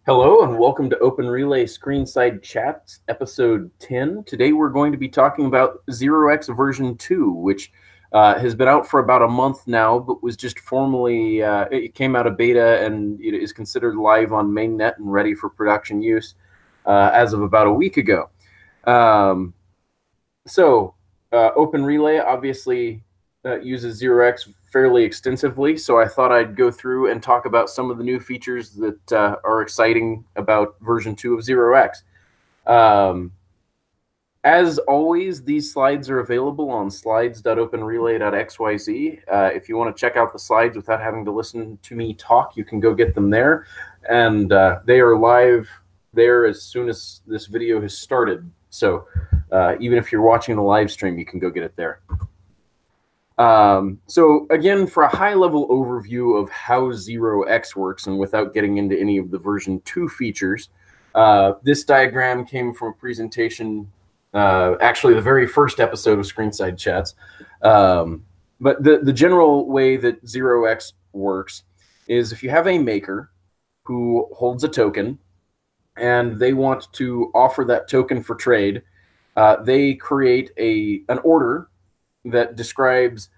Hello and welcome to OpenRelay Screenside Chats, episode 10. Today we're going to be talking about 0x version 2, which has been out for about a month now, but was just formally, it came out of beta and it is considered live on mainnet and ready for production use as of about a week ago. OpenRelay obviously uses 0x fairly extensively, so I thought I'd go through and talk about some of the new features that are exciting about version 2 of 0x. As always, these slides are available on slides.openrelay.xyz. If you want to check out the slides without having to listen to me talk, you can go get them there. And they are live there as soon as this video has started. So even if you're watching the live stream, you can go get it there. So again, for a high-level overview of how 0x works, and without getting into any of the version 2 features, this diagram came from a presentation, actually the very first episode of Screenside Chats. But the general way that 0x works is if you have a maker who holds a token and they want to offer that token for trade, they create an order that describes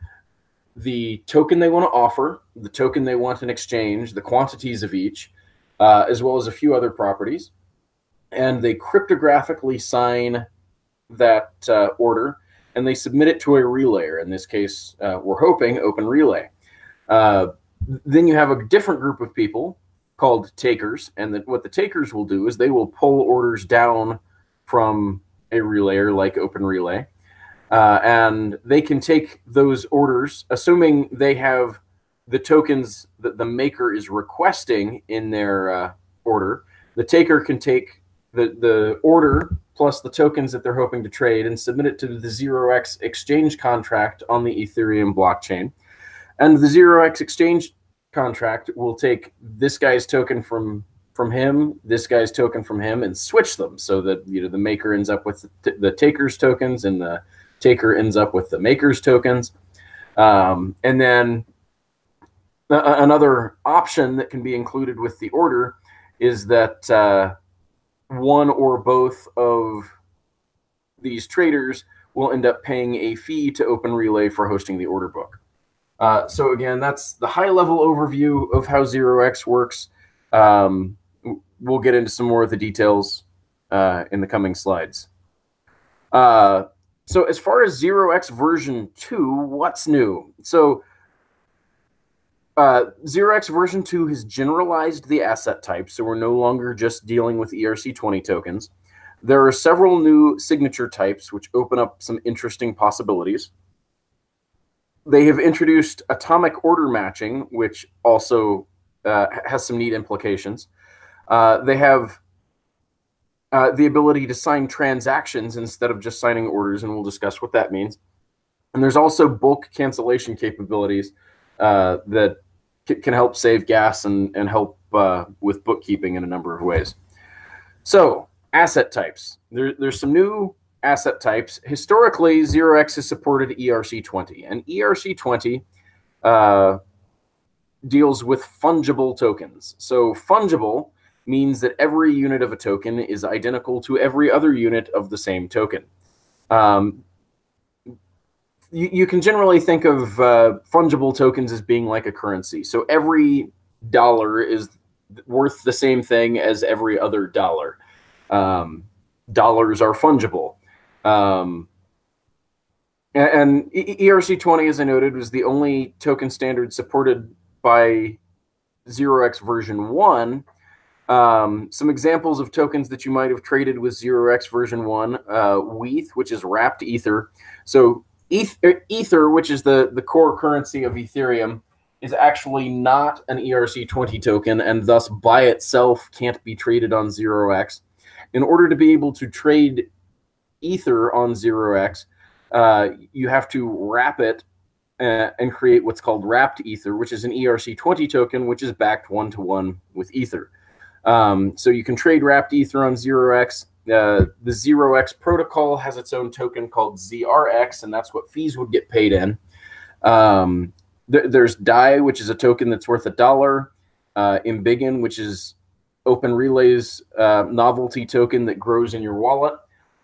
the token they want to offer, the token they want in exchange, the quantities of each, as well as a few other properties. And they cryptographically sign that order, and they submit it to a relayer. In this case, we're hoping OpenRelay. Then you have a different group of people called takers, and what the takers will do is they will pull orders down from a relayer like OpenRelay. And they can take those orders, assuming they have the tokens that the maker is requesting in their order. The taker can take the order plus the tokens that they're hoping to trade and submit it to the 0x exchange contract on the Ethereum blockchain. And the 0x exchange contract will take this guy's token from him, this guy's token from him, and switch them so that the maker ends up with the taker's tokens and the taker ends up with the maker's tokens. And then another option that can be included with the order is that one or both of these traders will end up paying a fee to OpenRelay for hosting the order book. So again, that's the high-level overview of how 0x works. We'll get into some more of the details in the coming slides. So as far as 0x version 2, what's new? So 0x version 2 has generalized the asset type, so we're no longer just dealing with ERC20 tokens. There are several new signature types which open up some interesting possibilities. They have introduced atomic order matching, which also has some neat implications. They have the ability to sign transactions instead of just signing orders, and we'll discuss what that means. And there's also bulk cancellation capabilities that can help save gas and help with bookkeeping in a number of ways. So, asset types. There's some new asset types. Historically, 0x has supported ERC20, and ERC20 deals with fungible tokens. So, fungible means that every unit of a token is identical to every other unit of the same token. You can generally think of fungible tokens as being like a currency. So every dollar is worth the same thing as every other dollar. Dollars are fungible. And ERC20, as I noted, was the only token standard supported by 0x version 1. Some examples of tokens that you might have traded with 0x version 1, WETH, which is wrapped Ether. So Ether, which is the core currency of Ethereum, is actually not an ERC20 token, and thus by itself can't be traded on 0x. In order to be able to trade Ether on 0x, you have to wrap it and create what's called wrapped Ether, which is an ERC20 token, which is backed one-to-one with Ether. So you can trade wrapped Ether on 0x. The 0x protocol has its own token called ZRX, and that's what fees would get paid in. There's DAI, which is a token that's worth $1. Embiggen, which is OpenRelay's novelty token that grows in your wallet.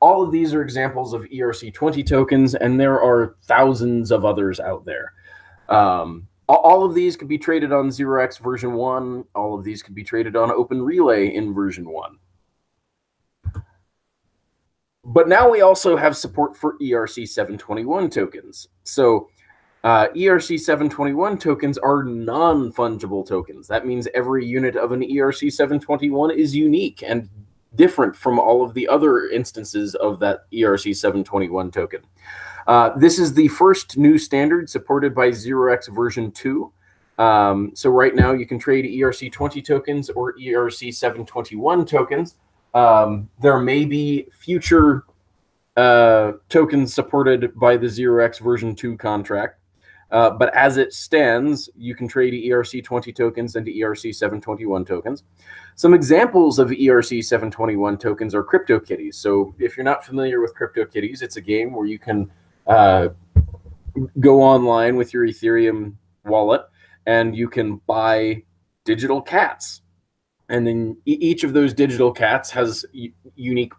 All of these are examples of ERC20 tokens, and there are thousands of others out there. All of these could be traded on 0x version 1. All of these could be traded on OpenRelay in version 1. But now we also have support for ERC721 tokens. So ERC721 tokens are non-fungible tokens. That means every unit of an ERC721 is unique and different from all of the other instances of that ERC721 token. This is the first new standard supported by 0x version 2. So right now you can trade ERC20 tokens or ERC721 tokens. There may be future tokens supported by the 0x version 2 contract. But as it stands, you can trade ERC20 tokens into ERC721 tokens. Some examples of ERC721 tokens are CryptoKitties. So if you're not familiar with CryptoKitties, it's a game where you can go online with your Ethereum wallet and you can buy digital cats. And then each of those digital cats has unique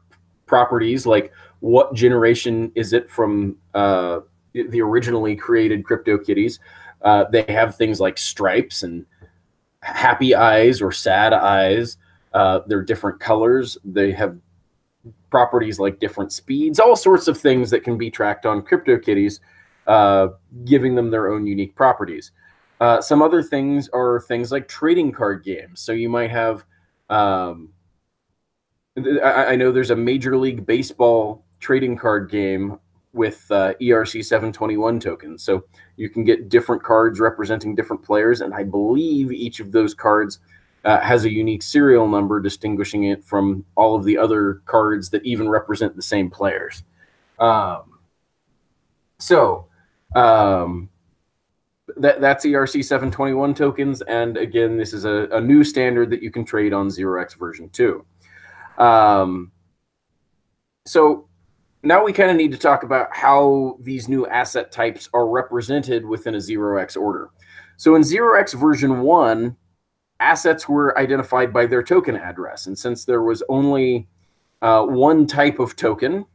properties, like what generation is it from the originally created CryptoKitties. They have things like stripes and happy eyes or sad eyes. They're different colors. They have properties like different speeds, all sorts of things that can be tracked on CryptoKitties, giving them their own unique properties. Some other things are things like trading card games. So you might have, I know there's a Major League Baseball trading card game with ERC721 tokens. So you can get different cards representing different players, and I believe each of those cards has a unique serial number distinguishing it from all of the other cards that even represent the same players. That's ERC721 tokens, and again, this is a new standard that you can trade on 0x version 2. So now we kind of need to talk about how these new asset types are represented within a 0x order. So in 0x version 1, assets were identified by their token address. And since there was only one type of token,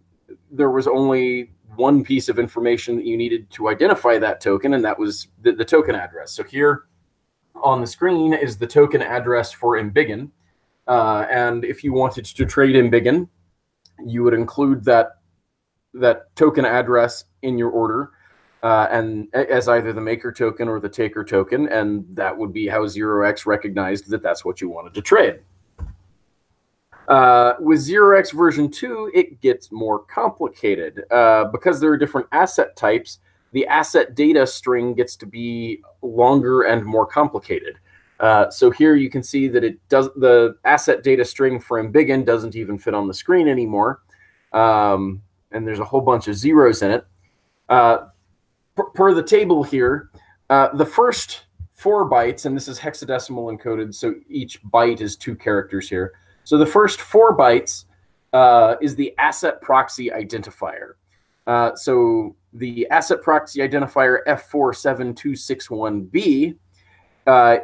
there was only one piece of information that you needed to identify that token, and that was the token address. So here on the screen is the token address for Embiggen. And if you wanted to trade Embiggen, you would include that token address in your order and as either the maker token or the taker token, and that would be how 0x recognized that that's what you wanted to trade. With 0x version 2, it gets more complicated. Because there are different asset types, the asset data string gets to be longer and more complicated. So here you can see that the asset data string for Embiggen doesn't even fit on the screen anymore. And there's a whole bunch of zeros in it. Per the table here, the first 4 bytes, and this is hexadecimal encoded, so each byte is 2 characters here. So the first 4 bytes is the asset proxy identifier. So the asset proxy identifier F47261B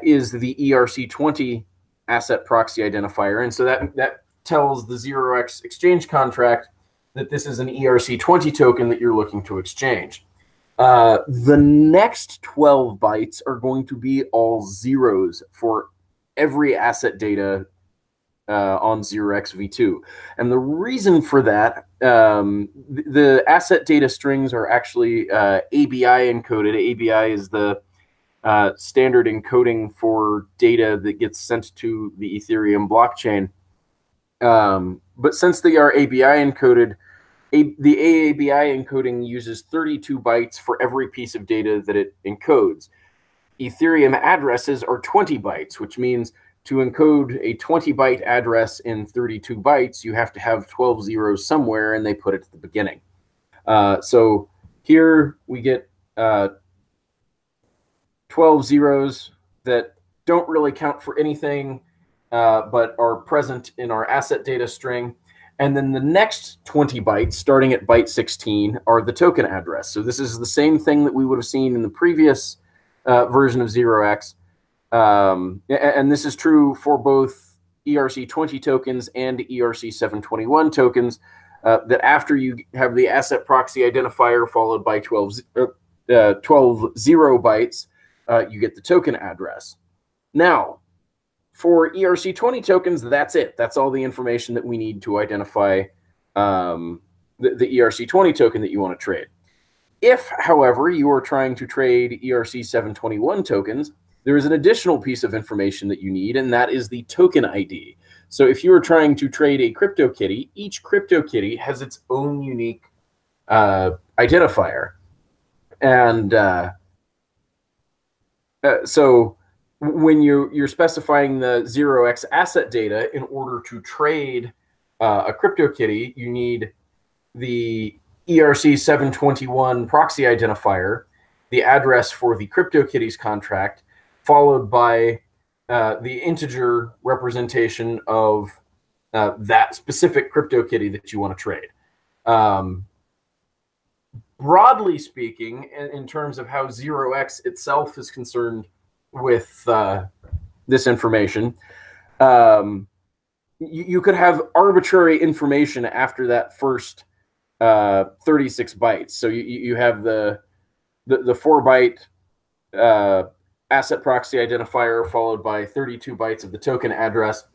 is the ERC20 asset proxy identifier. And so that tells the 0x exchange contract that this is an ERC20 token that you're looking to exchange. The next 12 bytes are going to be all zeros for every asset data on 0x v2. And the reason for that, the asset data strings are actually ABI encoded. ABI is the standard encoding for data that gets sent to the Ethereum blockchain. But since they are ABI encoded, the AABI encoding uses 32 bytes for every piece of data that it encodes. Ethereum addresses are 20 bytes, which means to encode a 20-byte address in 32 bytes, you have to have 12 zeros somewhere, and they put it at the beginning. So here we get 12 zeros that don't really count for anything, but are present in our asset data string. And then the next 20 bytes, starting at byte 16, are the token address. So this is the same thing that we would have seen in the previous version of 0x. And this is true for both ERC20 tokens and ERC721 tokens, that after you have the asset proxy identifier followed by 12 zero bytes, you get the token address. Now, for ERC20 tokens, that's it. That's all the information that we need to identify the ERC20 token that you want to trade. If, however, you are trying to trade ERC721 tokens, there is an additional piece of information that you need, and that is the token ID. So if you are trying to trade a CryptoKitty, each CryptoKitty has its own unique identifier. And so when you're specifying the 0x asset data in order to trade a CryptoKitty, you need the ERC721 proxy identifier, the address for the CryptoKitties contract, followed by the integer representation of that specific CryptoKitty that you want to trade. Broadly speaking, in terms of how 0x itself is concerned with this information, you could have arbitrary information after that first 36 bytes. So you have the 4-byte asset proxy identifier followed by 32 bytes of the token address.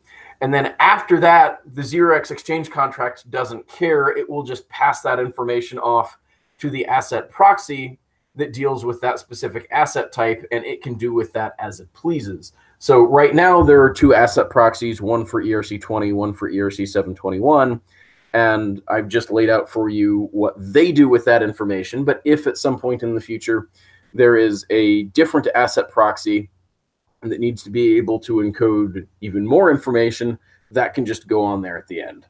And then after that, the 0x exchange contract doesn't care. It will just pass that information off to the asset proxy that deals with that specific asset type, and it can do with that as it pleases. So right now there are 2 asset proxies, one for ERC20, one for ERC721. And I've just laid out for you what they do with that information. But if at some point in the future there is a different asset proxy that needs to be able to encode even more information, that can just go on there at the end.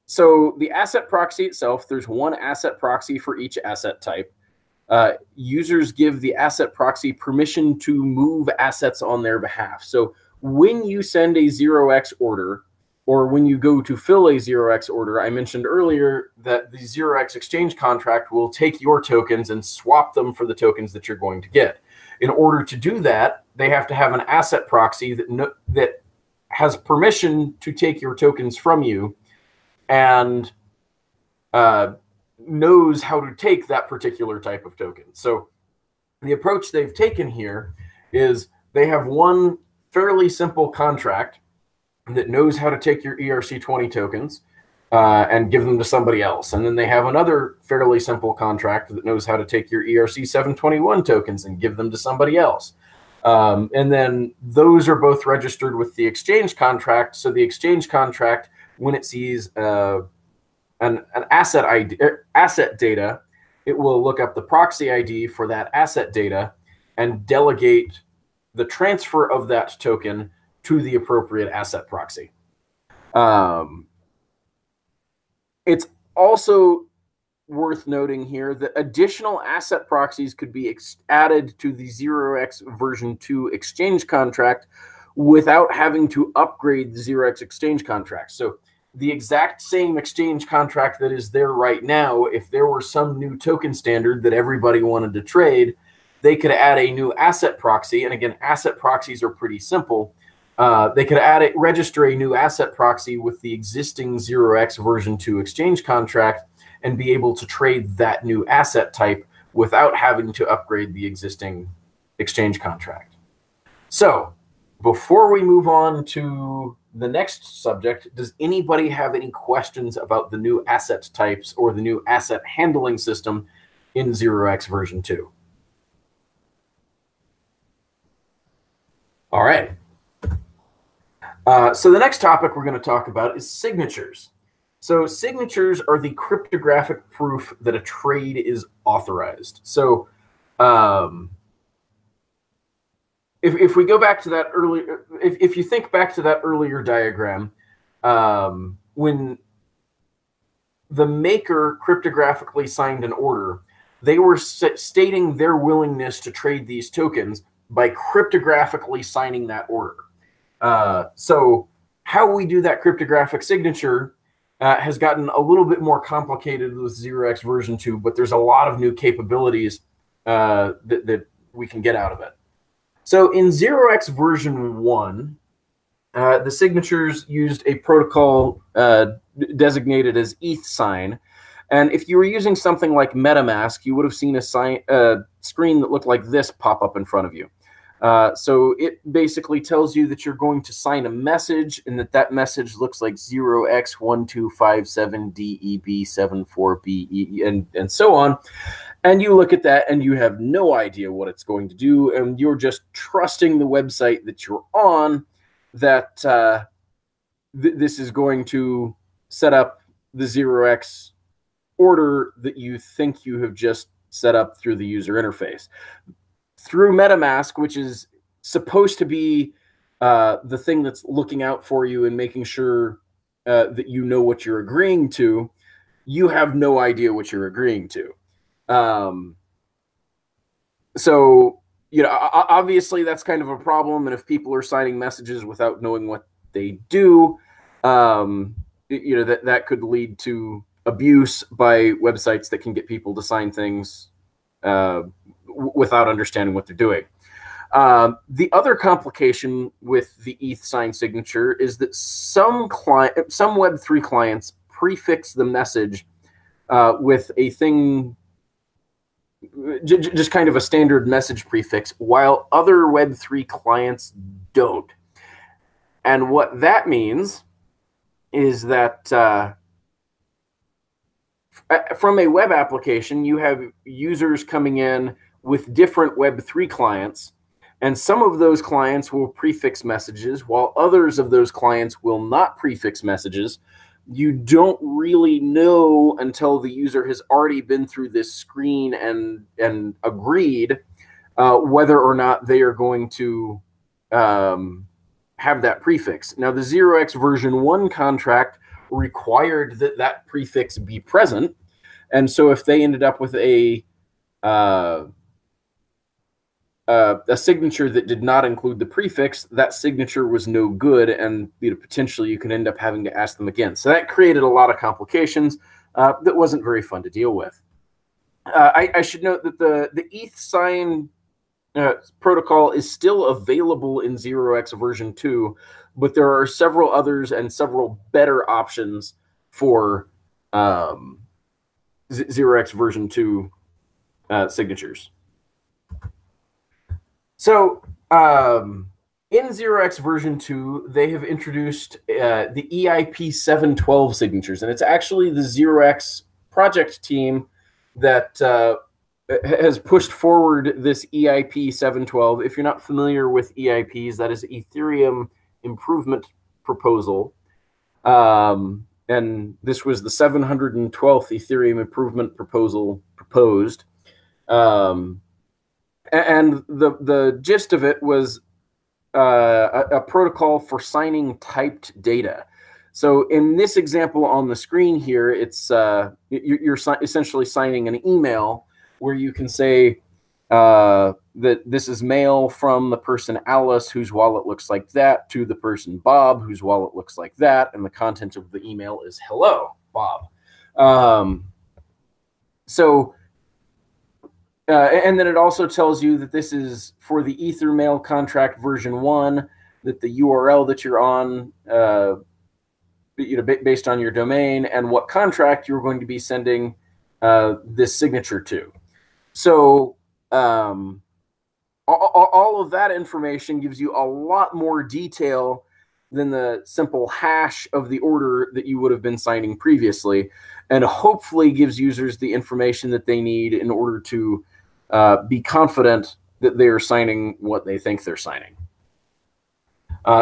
So the asset proxy itself, there's one asset proxy for each asset type. Users give the asset proxy permission to move assets on their behalf. So when you send a 0x order, or when you go to fill a 0x order, I mentioned earlier that the 0x exchange contract will take your tokens and swap them for the tokens that you're going to get. In order to do that, they have to have an asset proxy that has permission to take your tokens from you and knows how to take that particular type of token. So the approach they've taken here is they have one fairly simple contract that knows how to take your ERC20 tokens and give them to somebody else. And then they have another fairly simple contract that knows how to take your ERC721 tokens and give them to somebody else. And then those are both registered with the exchange contract. So the exchange contract, when it sees an asset ID, asset data, it will look up the proxy ID for that asset data and delegate the transfer of that token to the appropriate asset proxy. It's also worth noting here that additional asset proxies could be added to the 0x version 2 exchange contract without having to upgrade the 0x exchange contract. So the exact same exchange contract that is there right now, if there were some new token standard that everybody wanted to trade, they could add a new asset proxy. And again, asset proxies are pretty simple. They could register a new asset proxy with the existing 0x version 2 exchange contract and be able to trade that new asset type without having to upgrade the existing exchange contract. So before we move on to the next subject, does anybody have any questions about the new asset types or the new asset handling system in 0x version 2? All right. So the next topic we're going to talk about is signatures. So signatures are the cryptographic proof that a trade is authorized. So if we go back to that earlier, if you think back to that earlier diagram, when the maker cryptographically signed an order, they were stating their willingness to trade these tokens by cryptographically signing that order. So how we do that cryptographic signature has gotten a little bit more complicated with 0x version 2, but there's a lot of new capabilities that we can get out of it. So in 0x version 1, the signatures used a protocol designated as ETH_SIGN. And if you were using something like MetaMask, you would have seen a screen that looked like this pop up in front of you. So it basically tells you that you're going to sign a message, and that message looks like 0x1257DEB74BE and so on. And you look at that and you have no idea what it's going to do, and you're just trusting the website that you're on that this is going to set up the 0x order that you think you have just set up through the user interface. Through MetaMask, which is supposed to be the thing that's looking out for you and making sure that you know what you're agreeing to, you have no idea what you're agreeing to. So, you know, obviously that's kind of a problem. And if people are signing messages without knowing what they do, you know, that could lead to abuse by websites that can get people to sign things without understanding what they're doing. The other complication with the ETH_SIGN signature is that some Web3 clients prefix the message with a thing, just kind of a standard message prefix, while other Web3 clients don't. And what that means is that from a web application, you have users coming in with different Web3 clients, and some of those clients will prefix messages, while others of those clients will not prefix messages. You don't really know until the user has already been through this screen and agreed whether or not they are going to have that prefix. Now, the 0x version 1 contract required that prefix be present, and so if they ended up with a signature that did not include the prefix, that signature was no good, and potentially you can end up having to ask them again. So that created a lot of complications that wasn't very fun to deal with. I should note that the ETH_SIGN protocol is still available in 0x version 2, but there are several others and several better options for 0x version 2 signatures. So in 0x version 2, they have introduced the EIP 712 signatures, and it's actually the 0x project team that has pushed forward this EIP 712. If you're not familiar with EIPs, that is Ethereum Improvement Proposal. And this was the 712th Ethereum Improvement Proposal proposed. And the gist of it was a protocol for signing typed data. So in this example on the screen here, it's you're essentially signing an email where you can say that this is mail from the person Alice, whose wallet looks like that, to the person Bob, whose wallet looks like that, and the content of the email is "Hello, Bob." And then it also tells you that this is for the Ethermail contract version 1, that the URL that you're on, based on your domain, and what contract you're going to be sending this signature to. So all of that information gives you a lot more detail than the simple hash of the order that you would have been signing previously, and hopefully gives users the information that they need in order to be confident that they are signing what they think they're signing.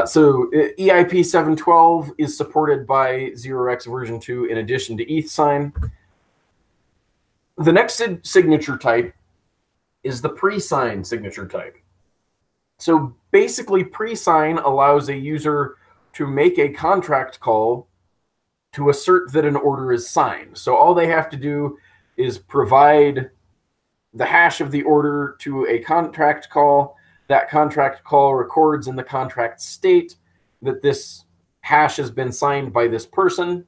So EIP 712 is supported by 0x version 2 in addition to ETH_SIGN. The next signature type is the pre-sign signature type. So basically, pre-sign allows a user to make a contract call to assert that an order is signed. So all they have to do is provide the hash of the order to a contract call. That contract call records in the contract state that this hash has been signed by this person,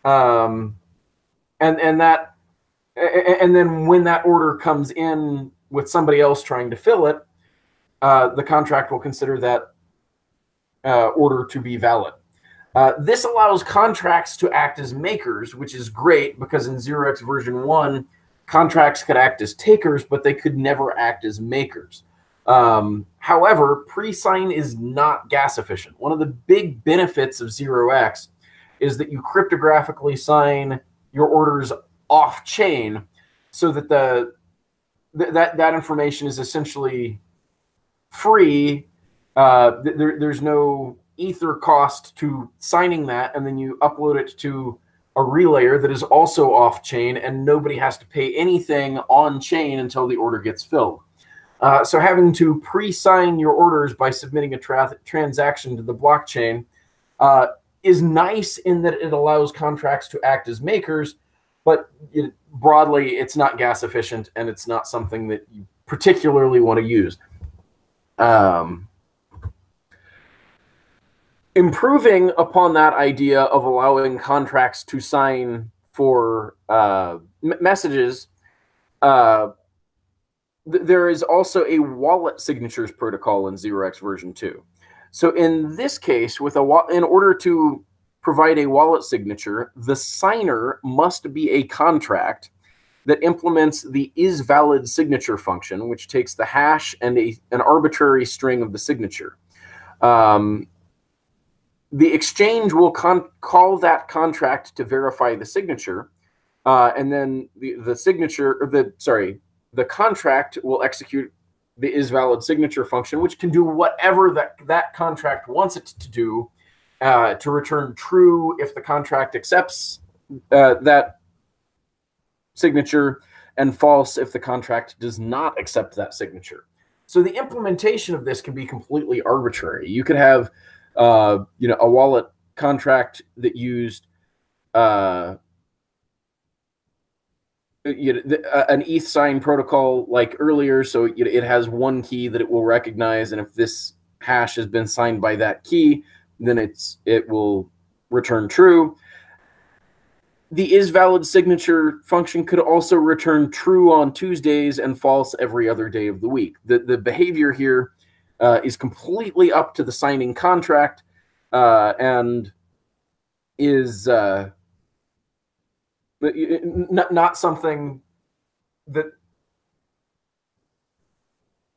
and then when that order comes in with somebody else trying to fill it, the contract will consider that order to be valid. This allows contracts to act as makers, which is great because in 0x version 1, contracts could act as takers, but they could never act as makers. However, pre-sign is not gas efficient. One of the big benefits of 0x is that you cryptographically sign your orders off-chain so that that information is essentially free. There's no ether cost to signing that, and then you upload it to a relayer that is also off-chain, and nobody has to pay anything on-chain until the order gets filled. So having to pre-sign your orders by submitting a transaction to the blockchain is nice in that it allows contracts to act as makers, but broadly, it's not gas efficient, and it's not something that you particularly want to use. Improving upon that idea of allowing contracts to sign for messages, there is also a wallet signatures protocol in 0x version 2. So in this case, in order to provide a wallet signature, the signer must be a contract that implements the isValid signature function, which takes the hash and an arbitrary string of the signature. The exchange will call that contract to verify the signature, and then the contract will execute the isValid signature function, which can do whatever that contract wants it to do, to return true if the contract accepts that signature, and false if the contract does not accept that signature. So the implementation of this can be completely arbitrary. You could have a wallet contract that used an ETH sign protocol like earlier, so it has one key that it will recognize, and if this hash has been signed by that key, then it will return true. The isValid signature function could also return true on Tuesdays and false every other day of the week. The behavior here is completely up to the signing contract, and is not something that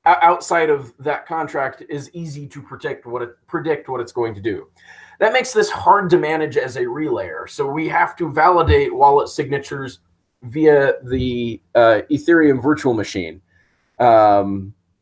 outside of that contract is easy to predict what it's going to do. That makes this hard to manage as a relayer. So we have to validate wallet signatures via the Ethereum virtual machine,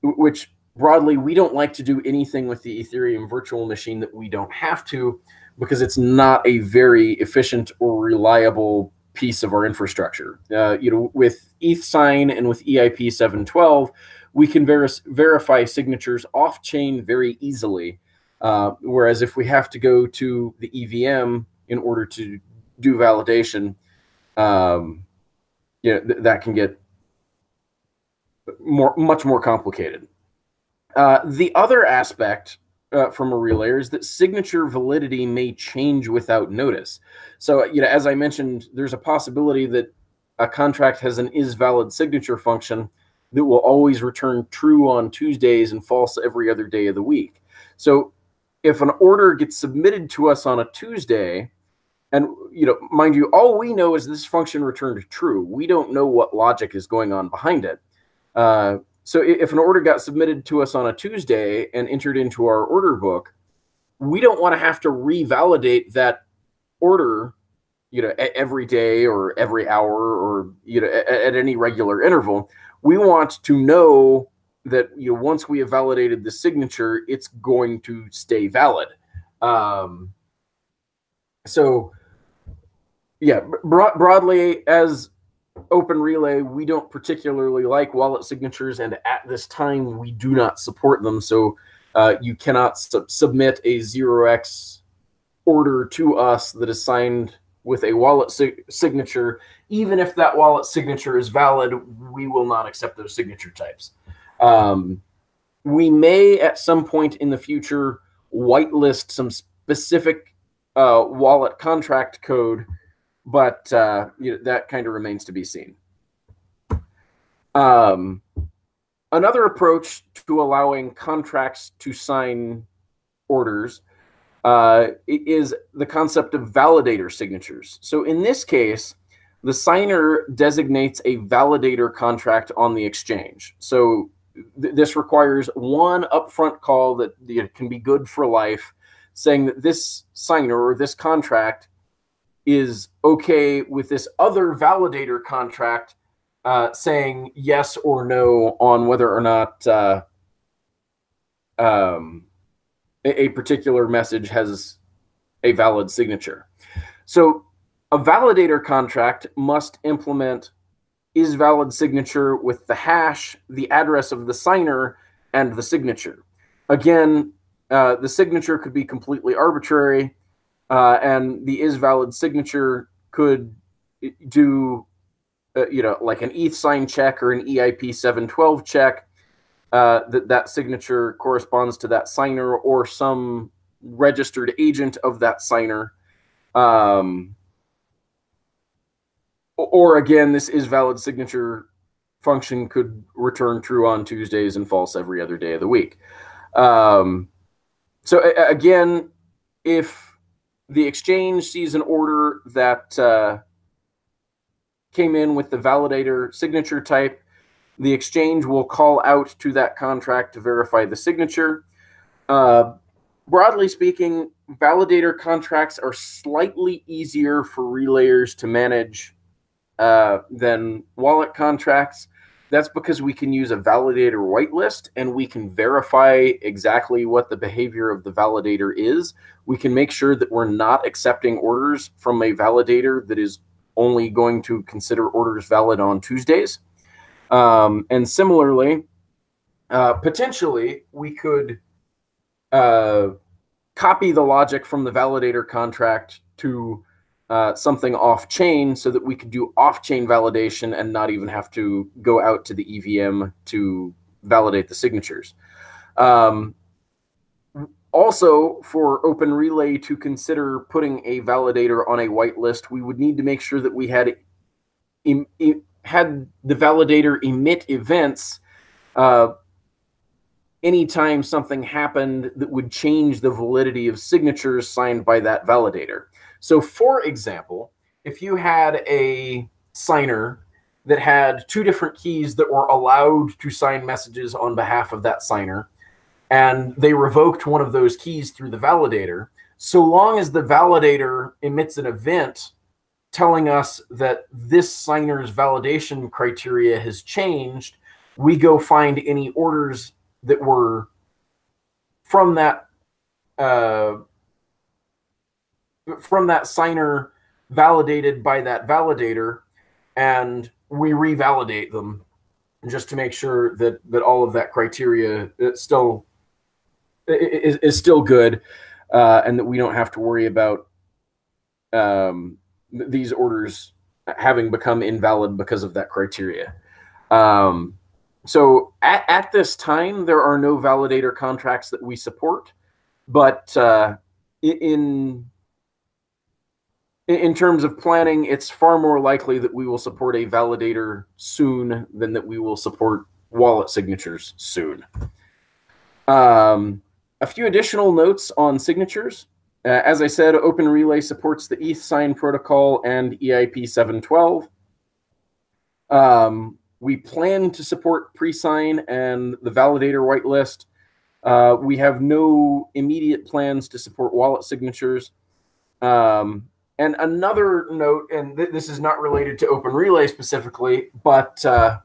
which broadly, we don't like to do anything with the Ethereum virtual machine that we don't have to, because it's not a very efficient or reliable piece of our infrastructure. With ETHSign and with EIP 712, we can verify signatures off-chain very easily. Whereas if we have to go to the EVM in order to do validation, that can get much more complicated. The other aspect from a relayer is that signature validity may change without notice. So, as I mentioned, there's a possibility that a contract has an isValid signature function that will always return true on Tuesdays and false every other day of the week. So if an order gets submitted to us on a Tuesday, and mind you, all we know is this function returned true. We don't know what logic is going on behind it. So if an order got submitted to us on a Tuesday and entered into our order book, we don't want to have to revalidate that order, every day or every hour or at any regular interval. We want to know that once we have validated the signature, it's going to stay valid. So yeah, broadly, as OpenRelay, we don't particularly like wallet signatures, and at this time we do not support them. So you cannot submit a 0x order to us that is signed with a wallet signature. Even if that wallet signature is valid, we will not accept those signature types. We may at some point in the future whitelist some specific wallet contract code, but that kind of remains to be seen. Another approach to allowing contracts to sign orders is the concept of validator signatures. So in this case, the signer designates a validator contract on the exchange. So this requires one upfront call that can be good for life, saying that this signer or this contract is okay with this other validator contract saying yes or no on whether or not a particular message has a valid signature. So a validator contract must implement is valid signature with the hash, the address of the signer, and the signature. Again, the signature could be completely arbitrary, and the is valid signature could do, like an ETH sign check or an EIP 712 check. That signature corresponds to that signer or some registered agent of that signer. Or again, this is valid signature function could return true on Tuesdays and false every other day of the week. So again, if the exchange sees an order that came in with the validator signature type, the exchange will call out to that contract to verify the signature. Broadly speaking, validator contracts are slightly easier for relayers to manage than wallet contracts. That's because we can use a validator whitelist and we can verify exactly what the behavior of the validator is. We can make sure that we're not accepting orders from a validator that is only going to consider orders valid on Tuesdays. And similarly, potentially, we could copy the logic from the validator contract to something off-chain so that we could do off-chain validation and not even have to go out to the EVM to validate the signatures. Also, for OpenRelay to consider putting a validator on a whitelist, we would need to make sure that we had the validator emit events anytime something happened that would change the validity of signatures signed by that validator. So for example, if you had a signer that had two different keys that were allowed to sign messages on behalf of that signer, and they revoked one of those keys through the validator, so long as the validator emits an event telling us that this signer's validation criteria has changed, we go find any orders that were from that signer validated by that validator, and we revalidate them just to make sure that all of that criteria is still good, and that we don't have to worry about these orders having become invalid because of that criteria. So at this time, there are no validator contracts that we support, but in terms of planning, it's far more likely that we will support a validator soon than that we will support wallet signatures soon. A few additional notes on signatures. As I said, OpenRelay supports the ETH sign protocol and EIP 712. We plan to support pre-sign and the validator whitelist. We have no immediate plans to support wallet signatures. And another note, and this is not related to OpenRelay specifically, but the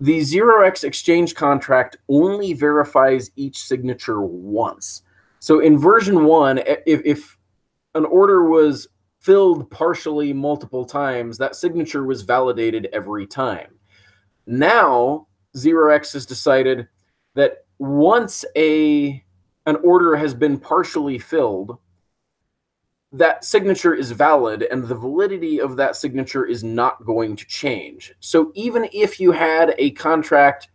0x exchange contract only verifies each signature once. So in version 1, if an order was filled partially multiple times, that signature was validated every time. Now, 0x has decided that once an order has been partially filled, that signature is valid, and the validity of that signature is not going to change. So even if you had a contract,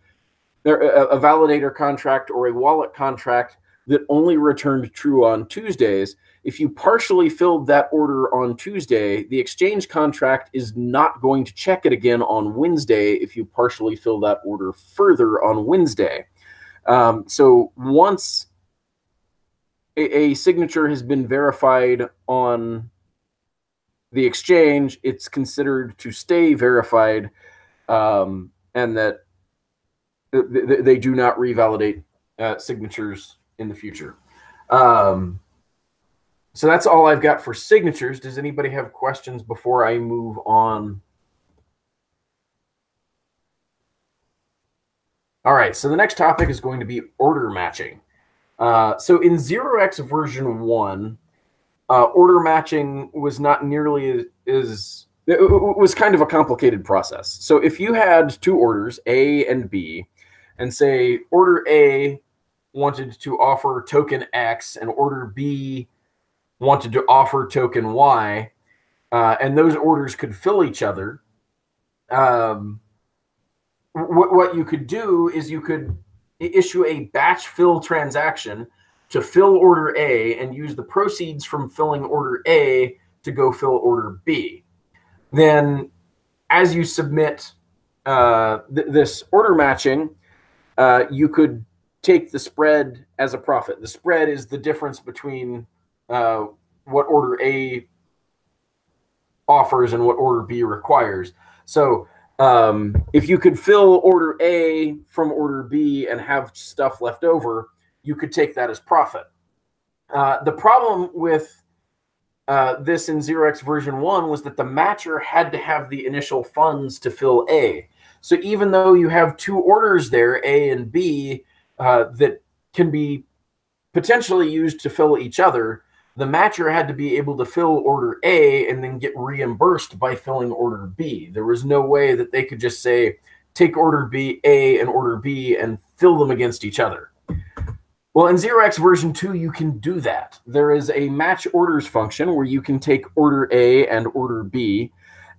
a validator contract or a wallet contract that only returned true on Tuesdays. If you partially filled that order on Tuesday, the exchange contract is not going to check it again on Wednesday if you partially fill that order further on Wednesday. So once a signature has been verified on the exchange, it's considered to stay verified, and that they do not revalidate signatures in the future. So that's all I've got for signatures. Does anybody have questions before I move on? All right, so the next topic is going to be order matching. So in 0x version 1, order matching was not nearly as it was kind of a complicated process. So if you had two orders, A and B, and say order A wanted to offer token X and order B wanted to offer token Y, and those orders could fill each other, what you could do is you could issue a batch fill transaction to fill order A and use the proceeds from filling order A to go fill order B. Then as you submit this order matching, you could take the spread as a profit. The spread is the difference between what order A offers and what order B requires. So if you could fill order A from order B and have stuff left over, you could take that as profit. The problem with this in 0x version 1 was that the matcher had to have the initial funds to fill A. So even though you have two orders there, A and B, that can be potentially used to fill each other, the matcher had to be able to fill order A and then get reimbursed by filling order B. There was no way that they could just say, take order B, A and order B and fill them against each other. Well, in 0x version 2, you can do that. There is a match orders function where you can take order A and order B.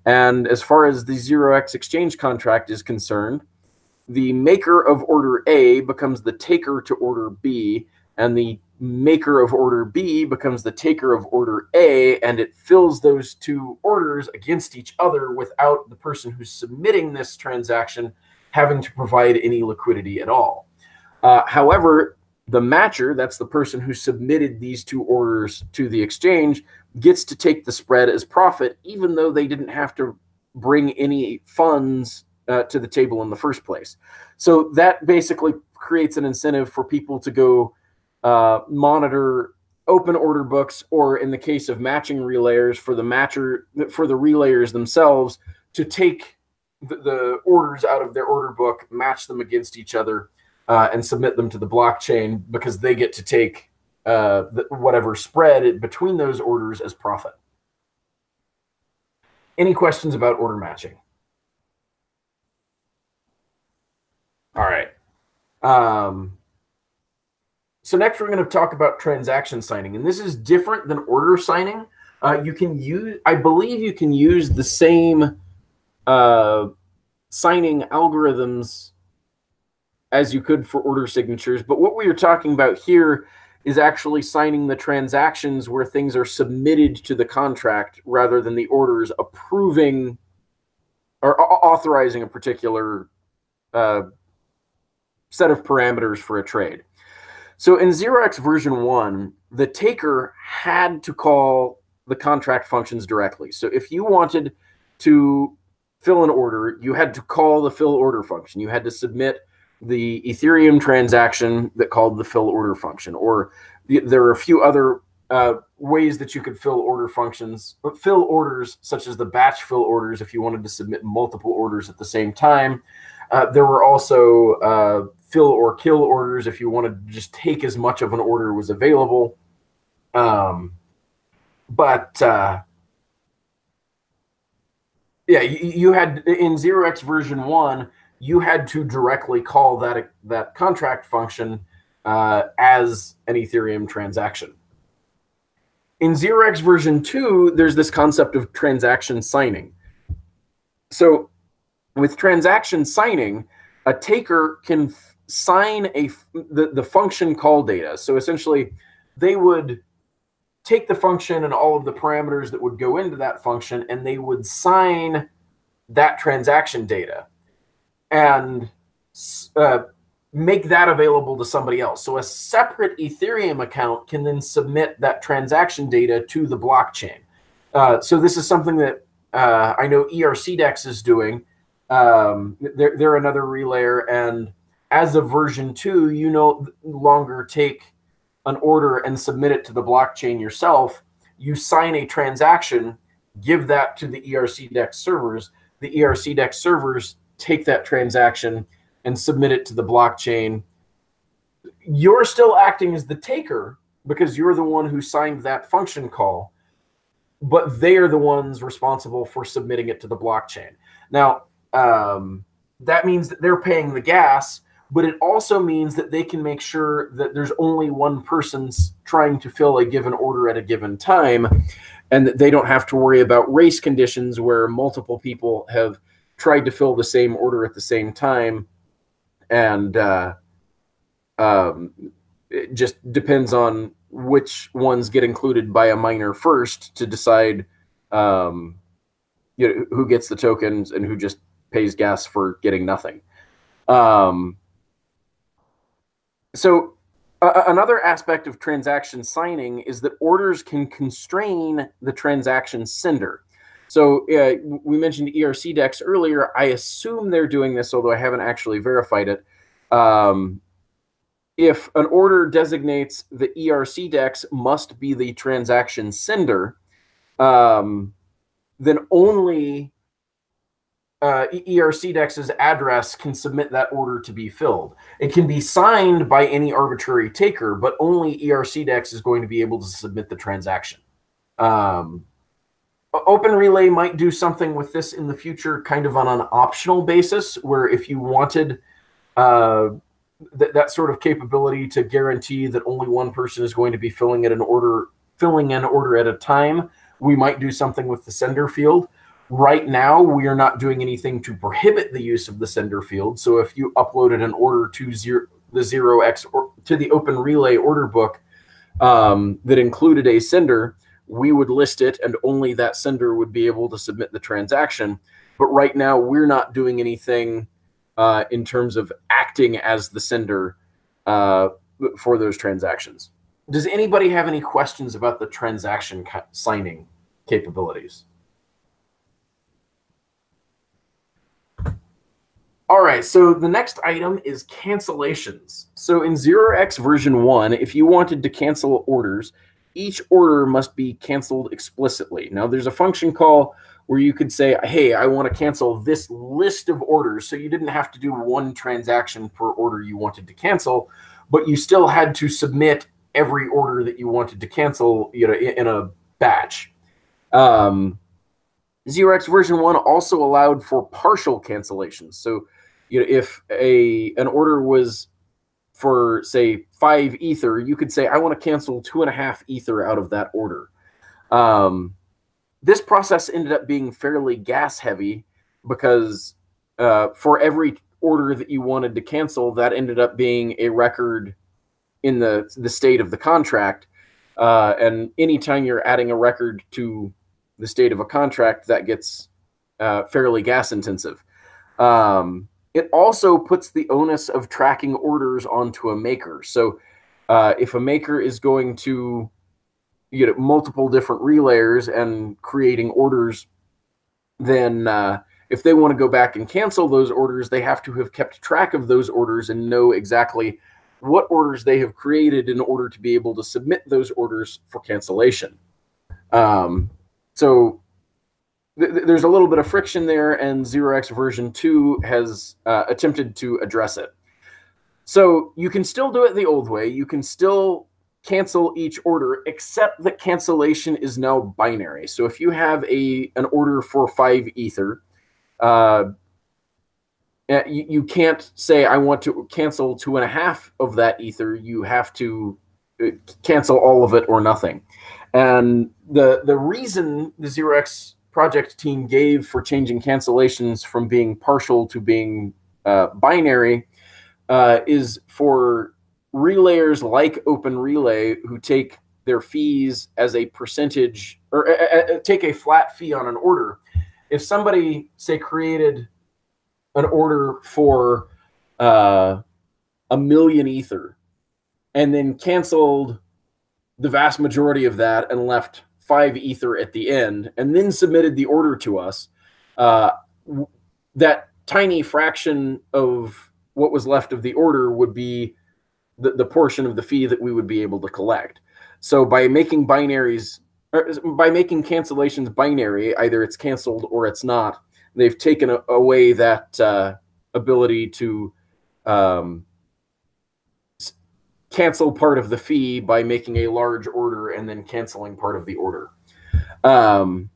And as far as the 0x exchange contract is concerned, the maker of order A becomes the taker to order B, and the maker of order B becomes the taker of order A, and it fills those two orders against each other without the person who's submitting this transaction having to provide any liquidity at all. However, the matcher, that's the person who submitted these two orders to the exchange, gets to take the spread as profit, even though they didn't have to bring any funds to the table in the first place. So that basically creates an incentive for people to go monitor open order books, or in the case of matching relayers, for the relayers themselves to take the orders out of their order book, match them against each other, and submit them to the blockchain, because they get to take whatever spread between those orders as profit. Any questions about order matching? All right. So next we're going to talk about transaction signing, and this is different than order signing. You can use, I believe you can use the same signing algorithms as you could for order signatures, but what we are talking about here is actually signing the transactions where things are submitted to the contract rather than the orders approving or authorizing a particular set of parameters for a trade. So in 0x version 1, the taker had to call the contract functions directly. So if you wanted to fill an order, you had to call the fill order function. You had to submit the Ethereum transaction that called the fill order function. Or there are a few other ways that you could fill order functions, fill orders, such as the batch fill orders if you wanted to submit multiple orders at the same time. There were also fill or kill orders if you wanted to just take as much of an order was available. Yeah, you had, in 0x version 1, you had to directly call that contract function as an Ethereum transaction. In 0x version 2, there's this concept of transaction signing. So with transaction signing, a taker can sign the function call data. So essentially, they would take the function and all of the parameters that would go into that function, and they would sign that transaction data and make that available to somebody else. So a separate Ethereum account can then submit that transaction data to the blockchain. So this is something that I know ERCDEX is doing. They're another relayer, and as of version 2, you no longer take an order and submit it to the blockchain yourself. You sign a transaction, give that to the ERCDEX servers. The ERCDEX servers take that transaction and submit it to the blockchain. You're still acting as the taker because you're the one who signed that function call, but they are the ones responsible for submitting it to the blockchain. Now, that means that they're paying the gas, but it also means that they can make sure that there's only one person trying to fill a given order at a given time, and that they don't have to worry about race conditions where multiple people have tried to fill the same order at the same time. And it just depends on which ones get included by a miner first to decide who gets the tokens and who just pays gas for getting nothing. So another aspect of transaction signing is that orders can constrain the transaction sender. So we mentioned ERCDEX earlier. I assume they're doing this, although I haven't actually verified it. If an order designates the ERCDEX must be the transaction sender, then only ERCDEX's address can submit that order to be filled. It can be signed by any arbitrary taker, but only ERCDEX is going to be able to submit the transaction. OpenRelay might do something with this in the future, kind of on an optional basis, where if you wanted that sort of capability to guarantee that only one person is going to be filling an order at a time, we might do something with the sender field. Right now, we are not doing anything to prohibit the use of the sender field. So if you uploaded an order to the 0x or to the OpenRelay order book that included a sender, we would list it, and only that sender would be able to submit the transaction. But right now, we're not doing anything in terms of acting as the sender for those transactions. Does anybody have any questions about the transaction signing capabilities? All right, so the next item is cancellations. So in 0x version 1, if you wanted to cancel orders, each order must be canceled explicitly. Now, there's a function call where you could say, hey, I want to cancel this list of orders. So you didn't have to do one transaction per order you wanted to cancel, but you still had to submit every order that you wanted to cancel, in a batch. 0x version 1 also allowed for partial cancellations. So if an order was for, say, 5 Ether, you could say, I want to cancel 2.5 Ether out of that order. This process ended up being fairly gas heavy because for every order that you wanted to cancel, that ended up being a record in the state of the contract. And anytime you're adding a record to the state of a contract, that gets fairly gas intensive. It also puts the onus of tracking orders onto a maker. So if a maker is going to multiple different relayers and creating orders, then if they want to go back and cancel those orders, they have to have kept track of those orders and know exactly what orders they have created in order to be able to submit those orders for cancellation. So there's a little bit of friction there, and 0x version 2 has attempted to address it. So you can still do it the old way. You can still cancel each order, except that cancellation is now binary. So if you have an order for 5 Ether, you can't say, I want to cancel 2.5 of that Ether. You have to cancel all of it or nothing. And the reason the 0x project team gave for changing cancellations from being partial to being binary is for relayers like OpenRelay who take their fees as a percentage, or take a flat fee on an order. If somebody, say, created an order for 1,000,000 Ether and then canceled the vast majority of that and left 5 Ether at the end, and then submitted the order to us, that tiny fraction of what was left of the order would be the portion of the fee that we would be able to collect. So by making binaries, by making cancellations binary, either it's canceled or it's not, they've taken away that ability to cancel part of the fee by making a large order and then canceling part of the order. In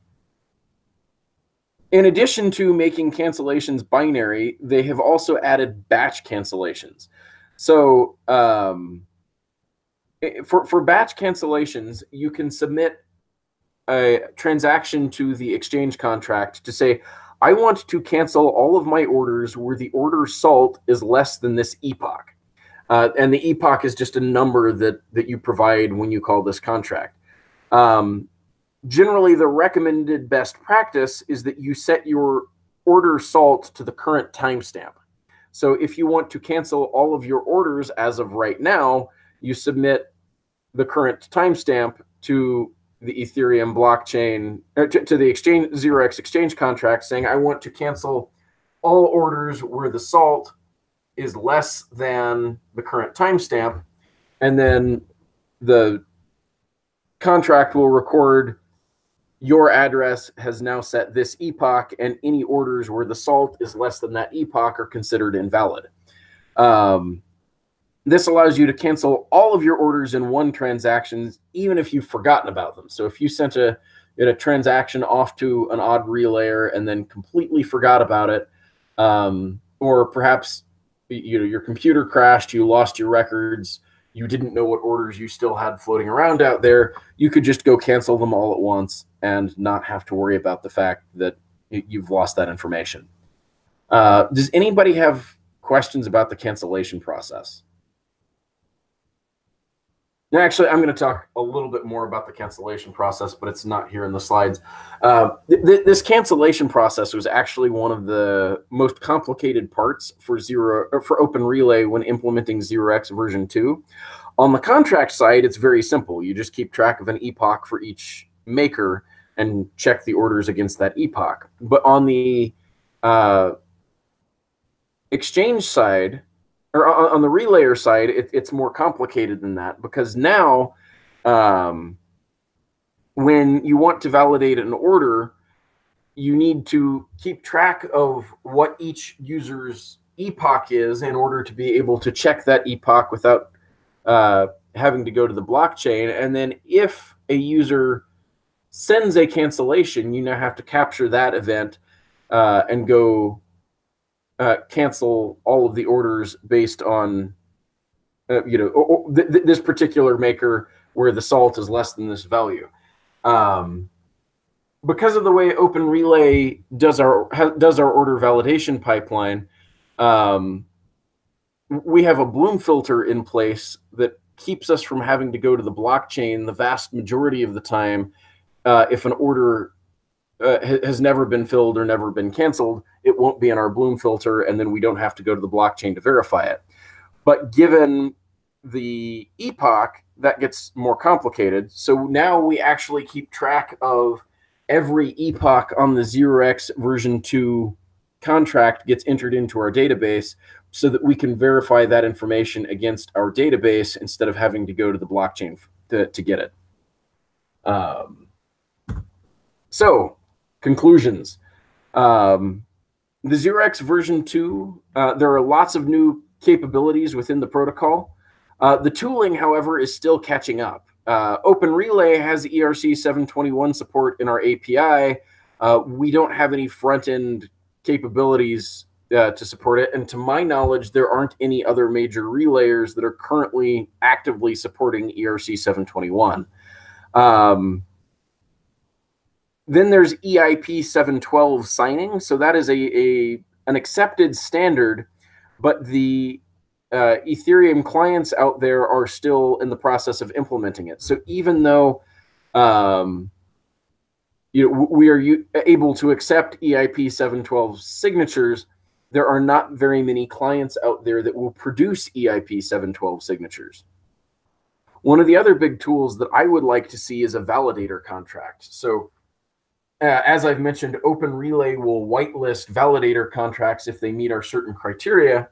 addition to making cancellations binary, they have also added batch cancellations. So for batch cancellations, you can submit a transaction to the exchange contract to say, I want to cancel all of my orders where the order salt is less than this epoch. And the epoch is just a number that you provide when you call this contract. Generally, the recommended best practice is that you set your order salt to the current timestamp. So if you want to cancel all of your orders as of right now, you submit the current timestamp to the Ethereum blockchain, or to the exchange 0x exchange contract, saying, I want to cancel all orders where the salt is less than the current timestamp. And then the contract will record your address has now set this epoch, and any orders where the salt is less than that epoch are considered invalid. This allows you to cancel all of your orders in one transaction, even if you've forgotten about them. So if you sent a transaction off to an odd relayer and then completely forgot about it, or perhaps your computer crashed, you lost your records, you didn't know what orders you still had floating around out there, you could just go cancel them all at once and not have to worry about the fact that you've lost that information. Does anybody have questions about the cancellation process? Actually, I'm going to talk a little bit more about the cancellation process, but it's not here in the slides. This cancellation process was actually one of the most complicated parts for OpenRelay when implementing 0x version 2. On the contract side, it's very simple. You just keep track of an epoch for each maker and check the orders against that epoch. But on the exchange side, or on the relayer side, it's more complicated than that, because now when you want to validate an order, you need to keep track of what each user's epoch is in order to be able to check that epoch without having to go to the blockchain. And then if a user sends a cancellation, you now have to capture that event and go cancel all of the orders based on this particular maker where the salt is less than this value. Because of the way OpenRelay does our order validation pipeline, we have a Bloom filter in place that keeps us from having to go to the blockchain the vast majority of the time. If an order has never been filled or never been canceled, it won't be in our Bloom filter, and then we don't have to go to the blockchain to verify it. But given the epoch, that gets more complicated. So now we actually keep track of every epoch on the 0x version 2 contract gets entered into our database so that we can verify that information against our database instead of having to go to the blockchain to get it. So, conclusions. The 0x version 2, there are lots of new capabilities within the protocol. The tooling, however, is still catching up. OpenRelay has ERC 721 support in our API. We don't have any front-end capabilities to support it, and to my knowledge, there aren't any other major relayers that are currently actively supporting ERC 721. Then there's EIP 712 signing. So that is an accepted standard, but the Ethereum clients out there are still in the process of implementing it. So even though we are able to accept EIP 712 signatures, there are not very many clients out there that will produce EIP 712 signatures. One of the other big tools that I would like to see is a validator contract. So as I've mentioned, OpenRelay will whitelist validator contracts if they meet our certain criteria.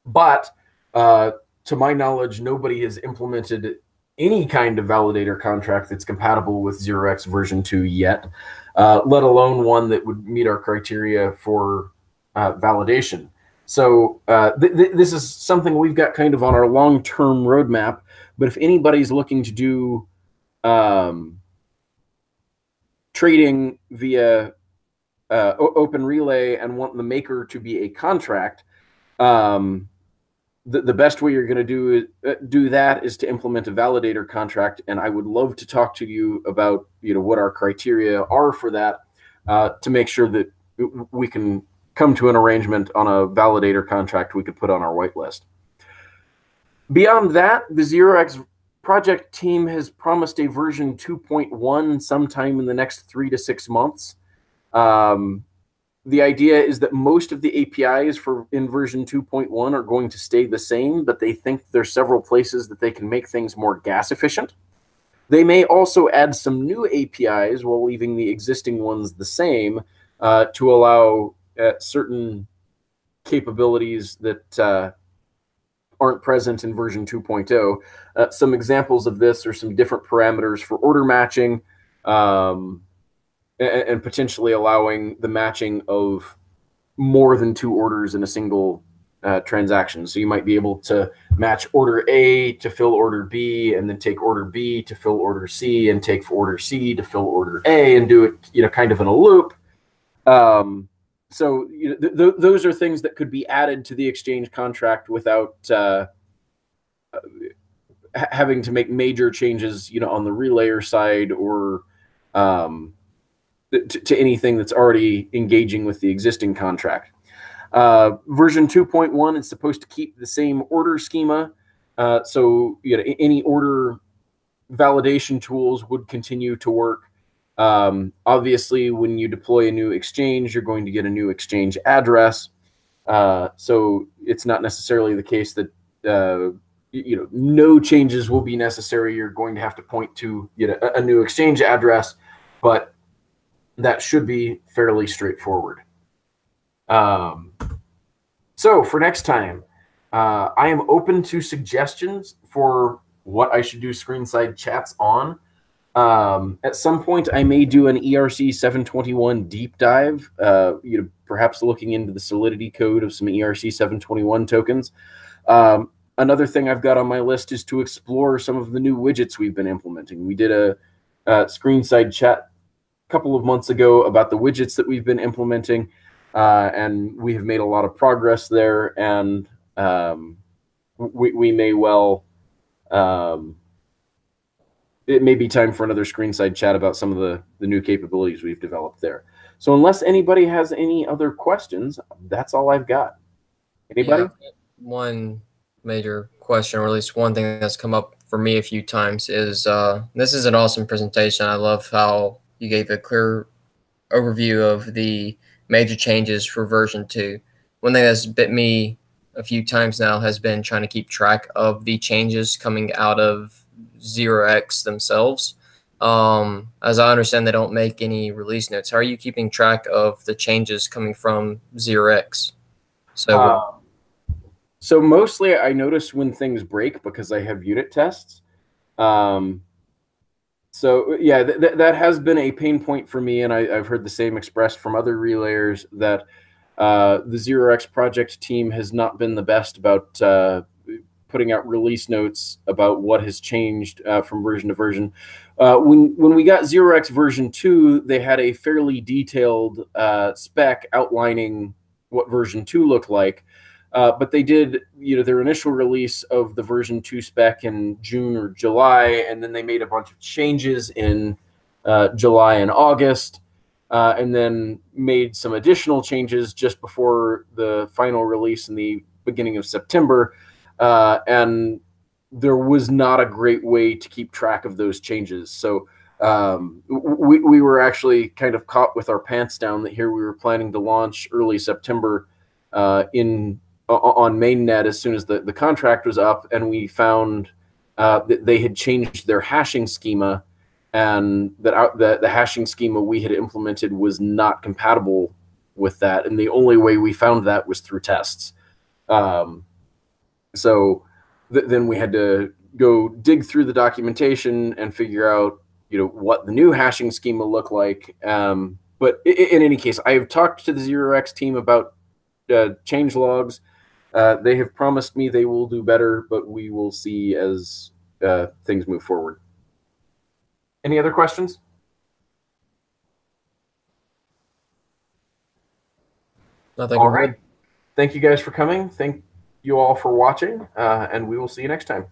But to my knowledge, nobody has implemented any kind of validator contract that's compatible with 0x version 2 yet, let alone one that would meet our criteria for validation. So this is something we've got kind of on our long-term roadmap. But if anybody's looking to do trading via OpenRelay and want the maker to be a contract, the best way you're going to do that is to implement a validator contract. And I would love to talk to you about what our criteria are for that, to make sure that we can come to an arrangement on a validator contract we could put on our whitelist. Beyond that, the 0x project team has promised a version 2.1 sometime in the next 3 to 6 months. The idea is that most of the APIs in version 2.1 are going to stay the same, but they think there's several places that they can make things more gas efficient. They may also add some new APIs while leaving the existing ones the same, to allow certain capabilities that aren't present in version 2.0. Some examples of this are some different parameters for order matching, and potentially allowing the matching of more than 2 orders in a single transaction. So you might be able to match order A to fill order B, and then take order B to fill order C, and take order C to fill order A, and do it kind of in a loop. So those are things that could be added to the exchange contract without having to make major changes, on the relayer side, or to anything that's already engaging with the existing contract. Version 2.1 is supposed to keep the same order schema. So any order validation tools would continue to work. Obviously, when you deploy a new exchange, you're going to get a new exchange address. So it's not necessarily the case that no changes will be necessary. You're going to have to point to a new exchange address, but that should be fairly straightforward. So for next time, I am open to suggestions for what I should do Screenside chats on. At some point, I may do an ERC 721 deep dive, perhaps looking into the Solidity code of some ERC 721 tokens. Another thing I've got on my list is to explore some of the new widgets we've been implementing. We did a Screenside chat a couple of months ago about the widgets that we've been implementing, and we have made a lot of progress there, and we may well... it may be time for another Screenside chat about some of the new capabilities we've developed there. So unless anybody has any other questions, that's all I've got. Anybody? Yeah, one major question, or at least one thing that's come up for me a few times, is this is an awesome presentation. I love how you gave a clear overview of the major changes for version 2. One thing that's bit me a few times now has been trying to keep track of the changes coming out of 0x themselves. As I understand, they don't make any release notes. How are you keeping track of the changes coming from 0x? So mostly I notice when things break because I have unit tests. So yeah, that has been a pain point for me, and I've heard the same expressed from other relayers, that the 0x project team has not been the best about putting out release notes about what has changed from version to version. When we got 0x version 2, they had a fairly detailed spec outlining what version 2 looked like. But they did, their initial release of the version 2 spec in June or July, and then they made a bunch of changes in July and August, and then made some additional changes just before the final release in the beginning of September. and there was not a great way to keep track of those changes. So we were actually kind of caught with our pants down that here we were planning to launch early September on mainnet as soon as the contract was up, and we found that they had changed their hashing schema, and that the hashing schema we had implemented was not compatible with that, and the only way we found that was through tests. So then we had to go dig through the documentation and figure out, what the new hashing schema looked like. But in any case, I have talked to the 0x team about change logs. They have promised me they will do better, but we will see as things move forward. Any other questions? Nothing. All right. Thank you guys for coming. Thank you all for watching, and we will see you next time.